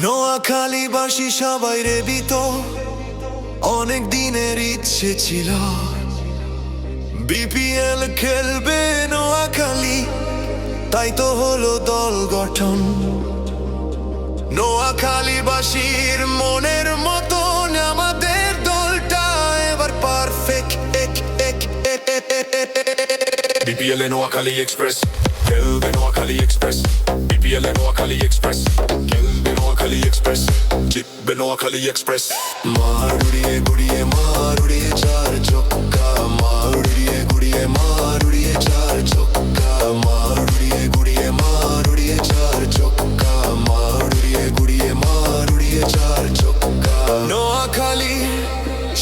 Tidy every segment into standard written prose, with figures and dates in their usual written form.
নোয়াখালীবাসী সবাই রেবিত, অনেক দিনের ইচ্ছে ছিল বিপিএল খেলবে নোয়াখালী, তাই তো হলো দল গঠন। নোয়াখালীবাসীর মনের মতন আমাদের দলটা এবার পারফেক্ট। বিপিএল এ নোয়াখালী এক্সপ্রেস খেলবে, নোয়াখালী এক্সপ্রেস। বিপিএল এ নোয়াখালী এক্সপ্রেস খেলবে, নোয়াখালী এক্সপ্রেস জিতবে, নোয়াখালী এক্সপ্রেস। মার উড়িয়ে গুড়িয়ে, মার উড়িয়ে চার চক্কা, মার উড়িয়ে গুড়িয়ে, মার উড়িয়ে চার চক্কা, মার উড়িয়ে গুড়িয়ে, মার উড়িয়ে চার চক্কা, মার উড়িয়ে গুড়িয়ে, মার উড়িয়ে চার চক্কা। নোয়াখালী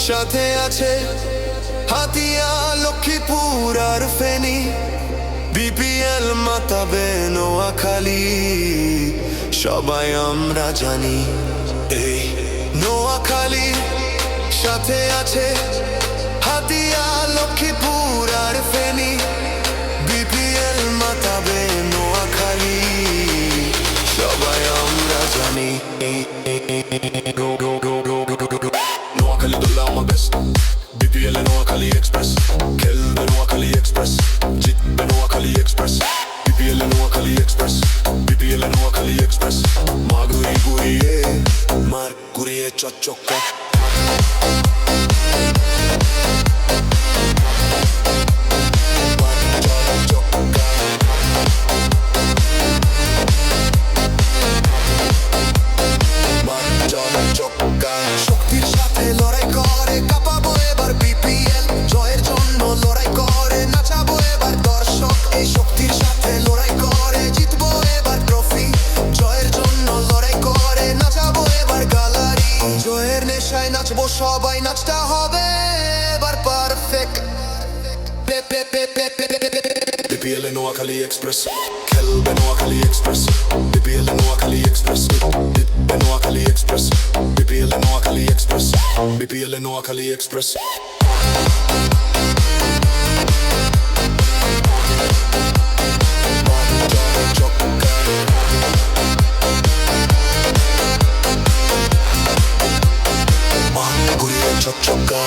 সাথে আছে হাতিয়া, লক্ষ্মীপুর আর ফেনী, বিপিএল মাতাবে নোয়াখালী, সবাই আমরা জানি। এই নোয়াখালী সাথে আছে হাতিয়া, লক্ষ্মীপুর আর ফেনী, বিপিএল মাতাবে নোয়াখালী, সবাই আমরা জানি। নোয়াখালী দল আমার বেস্ট, বিপিএল এ নোয়াখালী এক্সপ্রেস খেলবে, নোয়াখালী এক্সপ্রেস জিতবে, নোয়াখালী এক্সপ্রেস। বিপিএল এ নোয়াখালী এক্সপ্রেস, বিপিএল এ নোয়াখালী এক্সপ্রেস। মা ঘুরিয়ে ঘুরিয়ে, মার ঘুরিয়ে চকচকা, শক্তির সাথে লড়াই করে কাঁপাবো এবার বিপিএল, জয়ের জন্য লড়াই করে নাচাবো এবার দর্শক। এই শক্তির সাথে লড়াই করে জিতবো এবার ট্রফি, জয়ের জন্য লড়াই করে নাচাবো এবার গ্যালারি। জয়ের নেশায় নাচবো সবাই, নাচটা হবে এবার পারফেক্ট। বিপিএল এ নোয়াখালী এক্সপ্রেস খেলবে, নোয়াখালী এক্সপ্রেস। বিপিএল এ নোয়াখালী এক্সপ্রেস জিতবে, নোয়াখালী এক্সপ্রেস। বিপিএল এ নোয়াখালী এক্সপ্রেস, বিপিএল এ নোয়াখালী এক্সপ্রেস। মা ঘুরিয়ে চকচকা।